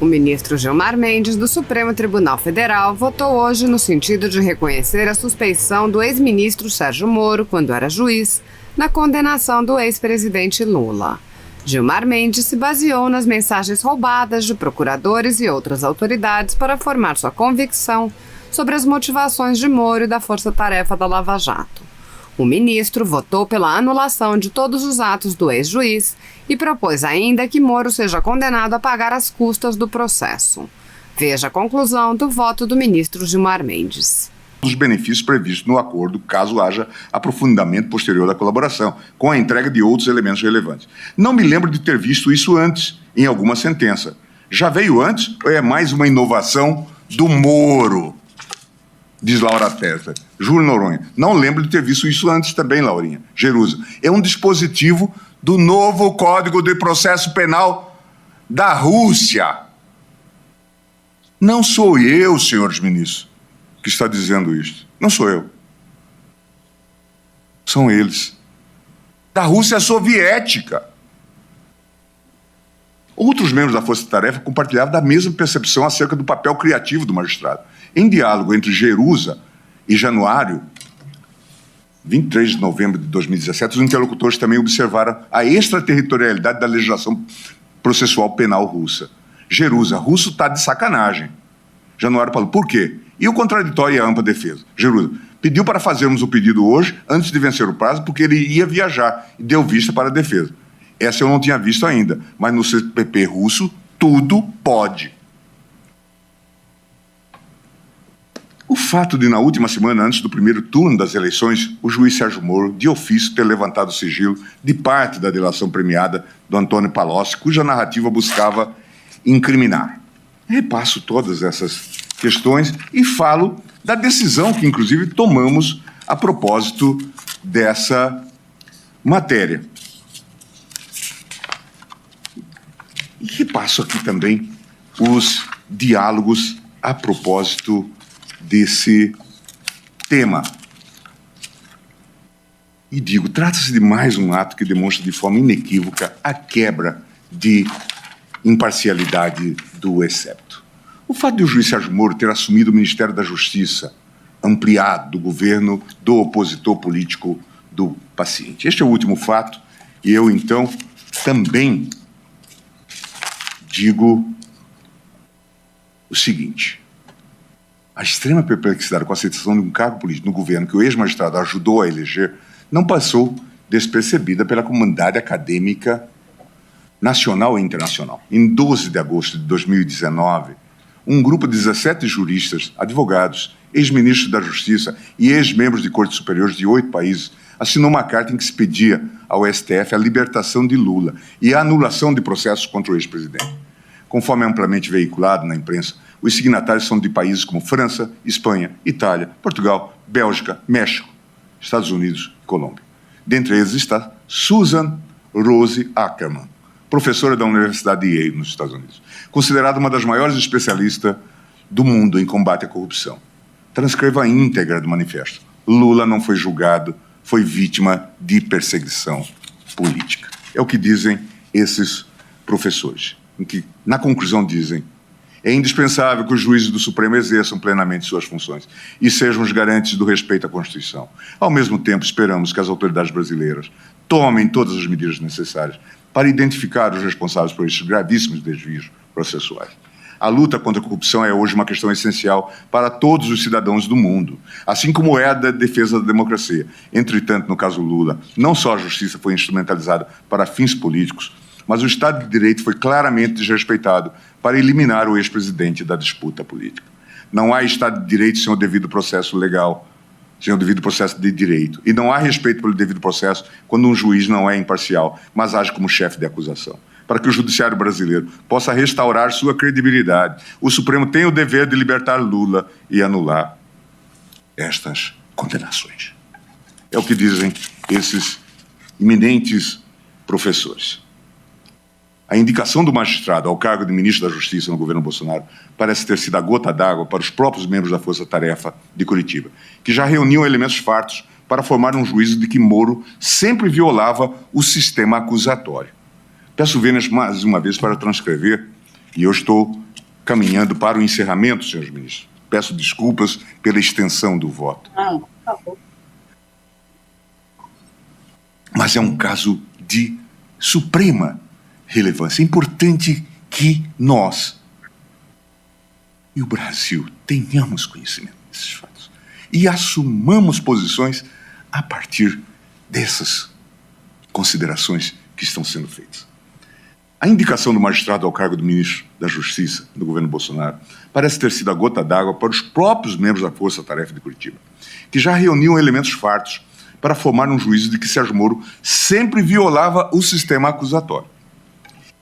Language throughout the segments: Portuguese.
O ministro Gilmar Mendes, do Supremo Tribunal Federal, votou hoje no sentido de reconhecer a suspeição do ex-ministro Sérgio Moro, quando era juiz, na condenação do ex-presidente Lula. Gilmar Mendes se baseou nas mensagens roubadas de procuradores e outras autoridades para formar sua convicção sobre as motivações de Moro e da Força-Tarefa da Lava Jato. O ministro votou pela anulação de todos os atos do ex-juiz e propôs ainda que Moro seja condenado a pagar as custas do processo. Veja a conclusão do voto do ministro Gilmar Mendes. Os benefícios previstos no acordo, caso haja aprofundamento posterior da colaboração, com a entrega de outros elementos relevantes. Não me lembro de ter visto isso antes, em alguma sentença. Já veio antes ou é mais uma inovação do Moro? Diz Laura Testa. Júlio Noronha. Não lembro de ter visto isso antes também, Laurinha. Jerusa. É um dispositivo do novo Código de Processo Penal da Rússia. Não sou eu, senhores ministros, que está dizendo isto. Não sou eu. São eles. Da Rússia Soviética. Outros membros da Força-Tarefa compartilhavam da mesma percepção acerca do papel criativo do magistrado. Em diálogo entre Jerusa e Januário, 23 de novembro de 2017, os interlocutores também observaram a extraterritorialidade da legislação processual penal russa. Jerusa, russo está de sacanagem. Januário falou, por quê? E o contraditório e a ampla defesa? Jerusa, pediu para fazermos o pedido hoje, antes de vencer o prazo, porque ele ia viajar e deu vista para a defesa. Essa eu não tinha visto ainda, mas no CPP russo, tudo pode. O fato de, na última semana, antes do primeiro turno das eleições, o juiz Sérgio Moro, de ofício, ter levantado o sigilo de parte da delação premiada do Antônio Palocci, cuja narrativa buscava incriminar. Repasso todas essas questões e falo da decisão que, inclusive, tomamos a propósito dessa matéria. E repasso aqui também os diálogos a propósito desse tema. E digo, trata-se de mais um ato que demonstra de forma inequívoca a quebra de imparcialidade do excepto. O fato de o juiz Sérgio Moro ter assumido o Ministério da Justiça, ampliado do governo do opositor político do paciente. Este é o último fato, e eu, então, também digo o seguinte. A extrema perplexidade com a aceitação de um cargo político no governo que o ex-magistrado ajudou a eleger não passou despercebida pela comunidade acadêmica nacional e internacional. Em 12 de agosto de 2019, um grupo de 17 juristas, advogados, ex-ministros da Justiça e ex-membros de cortes superiores de 8 países assinou uma carta em que se pedia ao STF a libertação de Lula e a anulação de processos contra o ex-presidente. Conforme amplamente veiculado na imprensa, os signatários são de países como França, Espanha, Itália, Portugal, Bélgica, México, Estados Unidos e Colômbia. Dentre eles está Susan Rose Ackerman, professora da Universidade de Yale, nos Estados Unidos, considerada uma das maiores especialistas do mundo em combate à corrupção. Transcreva a íntegra do manifesto. Lula não foi julgado, foi vítima de perseguição política. É o que dizem esses professores, em que, na conclusão, dizem: é indispensável que os juízes do Supremo exerçam plenamente suas funções e sejam os garantes do respeito à Constituição. Ao mesmo tempo, esperamos que as autoridades brasileiras tomem todas as medidas necessárias para identificar os responsáveis por estes gravíssimos desvios processuais. A luta contra a corrupção é hoje uma questão essencial para todos os cidadãos do mundo, assim como é a da defesa da democracia. Entretanto, no caso Lula, não só a justiça foi instrumentalizada para fins políticos, mas o Estado de Direito foi claramente desrespeitado para eliminar o ex-presidente da disputa política. Não há Estado de Direito sem o devido processo legal, sem o devido processo de direito. E não há respeito pelo devido processo quando um juiz não é imparcial, mas age como chefe de acusação. Para que o judiciário brasileiro possa restaurar sua credibilidade, o Supremo tem o dever de libertar Lula e anular estas condenações. É o que dizem esses eminentes professores. A indicação do magistrado ao cargo de ministro da Justiça no governo Bolsonaro parece ter sido a gota d'água para os próprios membros da Força Tarefa de Curitiba, que já reuniam elementos fartos para formar um juízo de que Moro sempre violava o sistema acusatório. Peço vênias mais uma vez para transcrever, e eu estou caminhando para o encerramento, senhores ministros. Peço desculpas pela extensão do voto. Tá bom. Mas é um caso de suprema relevância. É importante que nós e o Brasil tenhamos conhecimento desses fatos e assumamos posições a partir dessas considerações que estão sendo feitas. A indicação do magistrado ao cargo do ministro da Justiça do governo Bolsonaro parece ter sido a gota d'água para os próprios membros da Força Tarefa de Curitiba, que já reuniam elementos fartos para formar um juízo de que Sérgio Moro sempre violava o sistema acusatório.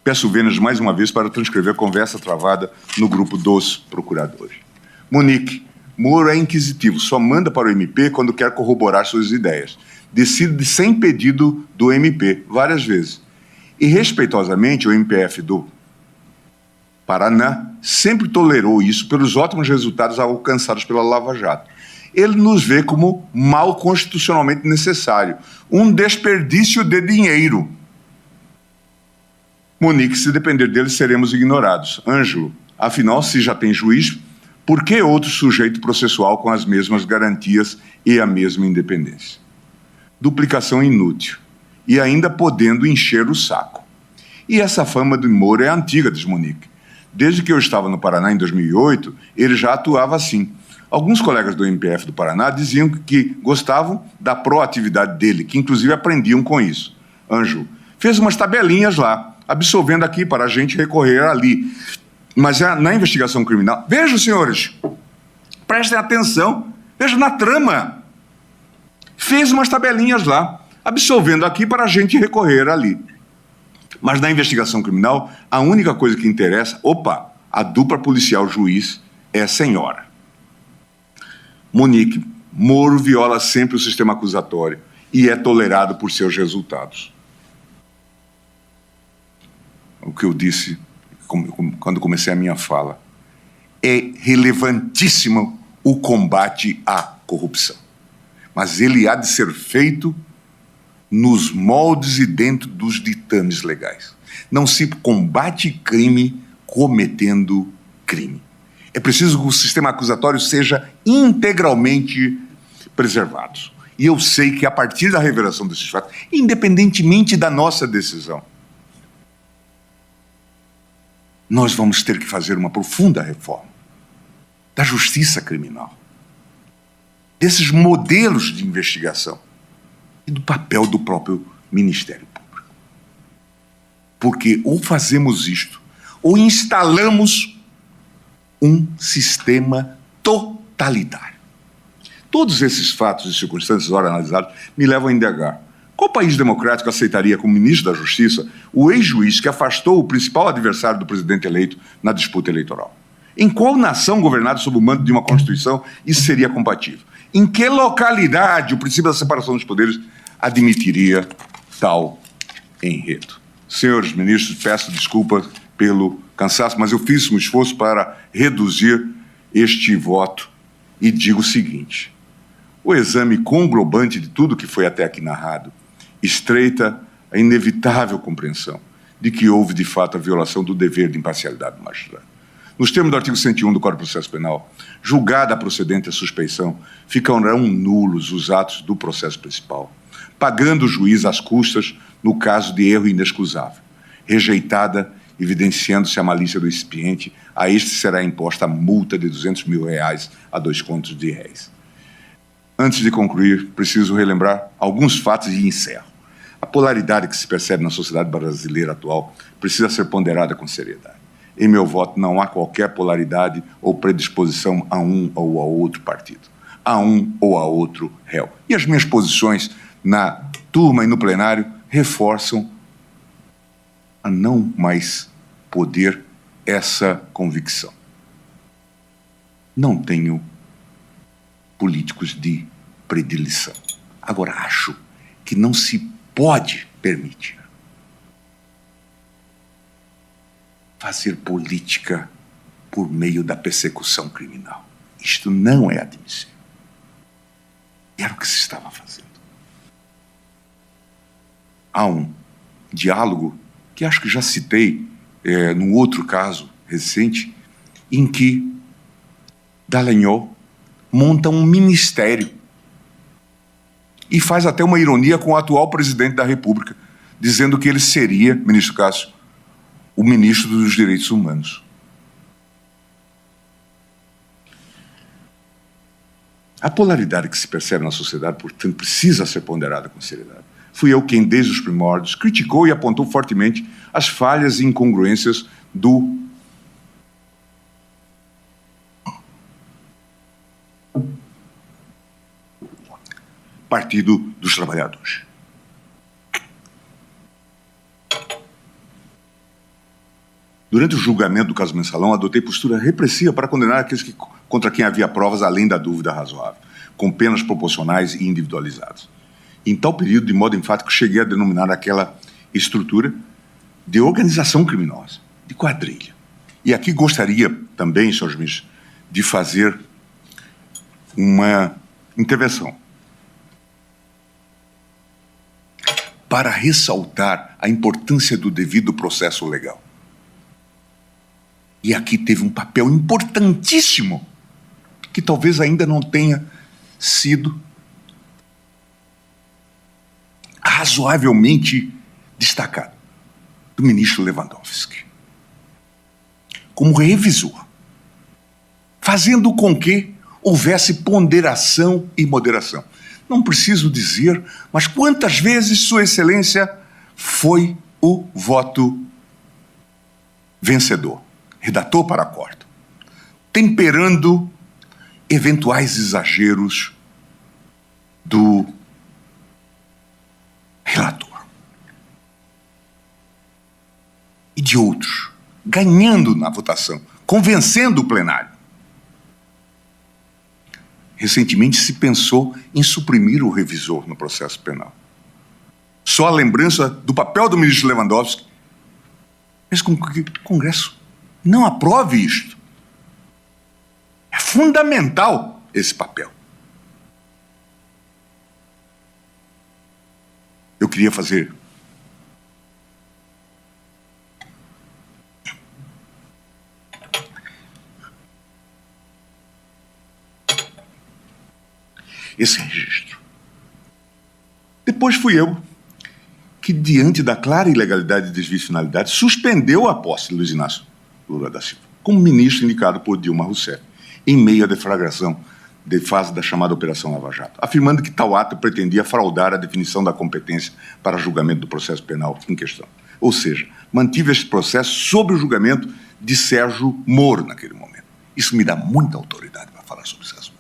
Peço Vênus mais uma vez para transcrever a conversa travada no grupo dos procuradores. Monique, Moro é inquisitivo, só manda para o MP quando quer corroborar suas ideias. Decide sem pedido do MP, várias vezes. E, respeitosamente, o MPF do Paraná sempre tolerou isso pelos ótimos resultados alcançados pela Lava Jato. Ele nos vê como mal constitucionalmente necessário, um desperdício de dinheiro. Monique, se depender dele, seremos ignorados. Ângelo, afinal, se já tem juiz, por que outro sujeito processual com as mesmas garantias e a mesma independência? Duplicação inútil. E ainda podendo encher o saco. E essa fama de Moro é antiga, diz Monique. Desde que eu estava no Paraná em 2008, ele já atuava assim. Alguns colegas do MPF do Paraná diziam que gostavam da proatividade dele, que inclusive aprendiam com isso. Ângelo, fez umas tabelinhas lá, absolvendo aqui para a gente recorrer ali. Mas na investigação criminal... Vejam, senhores, prestem atenção, vejam na trama. Fez umas tabelinhas lá, absolvendo aqui para a gente recorrer ali. Mas na investigação criminal, a única coisa que interessa, a dupla policial-juiz é a senhora. Monique, Moro viola sempre o sistema acusatório e é tolerado por seus resultados. O que eu disse quando comecei a minha fala. É relevantíssimo o combate à corrupção. Mas ele há de ser feito nos moldes e dentro dos ditames legais. Não se combate crime cometendo crime. É preciso que o sistema acusatório seja integralmente preservado. E eu sei que a partir da revelação desses fatos, independentemente da nossa decisão, nós vamos ter que fazer uma profunda reforma da justiça criminal, desses modelos de investigação e do papel do próprio Ministério Público. Porque ou fazemos isto, ou instalamos um sistema totalitário. Todos esses fatos e circunstâncias, ora analisados, me levam a indagar. Qual país democrático aceitaria como ministro da Justiça o ex-juiz que afastou o principal adversário do presidente eleito na disputa eleitoral? Em qual nação governada sob o manto de uma Constituição isso seria compatível? Em que localidade o princípio da separação dos poderes admitiria tal enredo? Senhores ministros, peço desculpas pelo cansaço, mas eu fiz um esforço para reduzir este voto e digo o seguinte: o exame conglobante de tudo que foi até aqui narrado estreita a inevitável compreensão de que houve, de fato, a violação do dever de imparcialidade do magistrado. Nos termos do artigo 101 do Código de Processo Penal, julgada a procedente a suspeição, ficarão nulos os atos do processo principal, pagando o juiz as custas no caso de erro inexcusável. Rejeitada, evidenciando-se a malícia do expiente, a este será imposta a multa de R$200 mil a 2 contos de réis. Antes de concluir, preciso relembrar alguns fatos e encerro. A polaridade que se percebe na sociedade brasileira atual precisa ser ponderada com seriedade. Em meu voto não há qualquer polaridade ou predisposição a um ou a outro partido, a um ou a outro réu. E as minhas posições na turma e no plenário reforçam a não mais poder essa convicção. Não tenho políticos de predileção. Agora, acho que não se pode permitir fazer política por meio da persecução criminal. Isto não é admissível. Era o que se estava fazendo. Há um diálogo que acho que já citei num outro caso recente, em que Dallagnol monta um ministério e faz até uma ironia com o atual presidente da República, dizendo que ele seria, ministro Cássio, o ministro dos Direitos Humanos. A polaridade que se percebe na sociedade, portanto, precisa ser ponderada com seriedade. Fui eu quem, desde os primórdios, criticou e apontou fortemente as falhas e incongruências do Partido dos Trabalhadores. Durante o julgamento do caso Mensalão, adotei postura repressiva para condenar aqueles contra quem havia provas além da dúvida razoável, com penas proporcionais e individualizadas. Em tal período, de modo enfático, cheguei a denominar aquela estrutura de organização criminosa, de quadrilha. E aqui gostaria também, senhores ministros, de fazer uma intervenção para ressaltar a importância do devido processo legal. E aqui teve um papel importantíssimo, que talvez ainda não tenha sido razoavelmente destacado, do ministro Lewandowski, como revisor, fazendo com que houvesse ponderação e moderação. Não preciso dizer, mas quantas vezes Sua Excelência foi o voto vencedor, redator para acordo, temperando eventuais exageros do relator e de outros, ganhando na votação, convencendo o plenário. Recentemente se pensou em suprimir o revisor no processo penal. Só a lembrança do papel do ministro Lewandowski fez com que o Congresso não aprove isto. É fundamental esse papel. Eu queria fazer esse registro. Depois fui eu que, diante da clara ilegalidade e desvicinalidade, suspendeu a posse de Luiz Inácio Lula da Silva, como ministro indicado por Dilma Rousseff, em meio à deflagração de fase da chamada Operação Lava Jato, afirmando que tal ato pretendia fraudar a definição da competência para julgamento do processo penal em questão. Ou seja, mantive este processo sob o julgamento de Sérgio Moro naquele momento. Isso me dá muita autoridade para falar sobre esse assunto.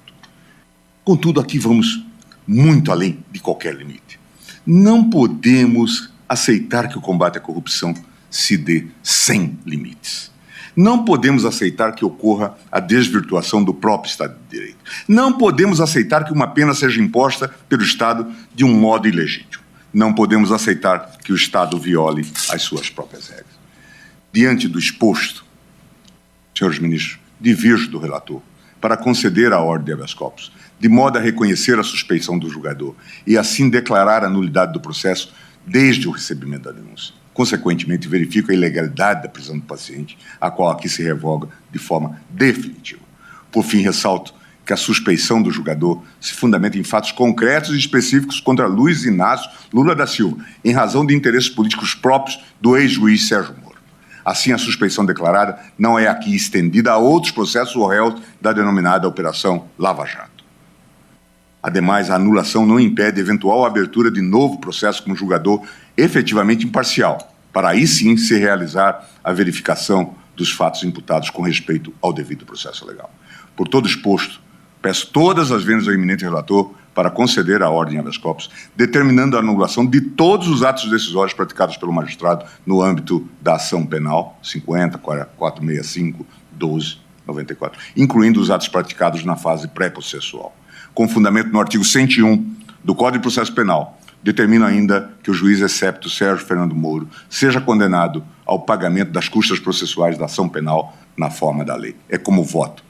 Contudo, aqui vamos muito além de qualquer limite. Não podemos aceitar que o combate à corrupção se dê sem limites. Não podemos aceitar que ocorra a desvirtuação do próprio Estado de Direito. Não podemos aceitar que uma pena seja imposta pelo Estado de um modo ilegítimo. Não podemos aceitar que o Estado viole as suas próprias regras. Diante do exposto, senhores ministros, diverjo do relator para conceder a ordem de habeas corpus, de modo a reconhecer a suspeição do julgador e assim declarar a nulidade do processo desde o recebimento da denúncia. Consequentemente, verifico a ilegalidade da prisão do paciente, a qual aqui se revoga de forma definitiva. Por fim, ressalto que a suspeição do julgador se fundamenta em fatos concretos e específicos contra Luiz Inácio Lula da Silva, em razão de interesses políticos próprios do ex-juiz Sérgio Moro. Assim, a suspeição declarada não é aqui estendida a outros processos ou réus da denominada Operação Lava Jato. Ademais, a anulação não impede eventual abertura de novo processo como julgador efetivamente imparcial, para aí sim se realizar a verificação dos fatos imputados com respeito ao devido processo legal. Por todo exposto, peço todas as vezes ao eminente relator para conceder a ordem habeas corpus, determinando a anulação de todos os atos decisórios praticados pelo magistrado no âmbito da ação penal 50, 465, 12, 94, incluindo os atos praticados na fase pré-processual. Com fundamento no artigo 101 do Código de Processo Penal, determina ainda que o juiz excepto Sérgio Fernando Moro seja condenado ao pagamento das custas processuais da ação penal na forma da lei. É como voto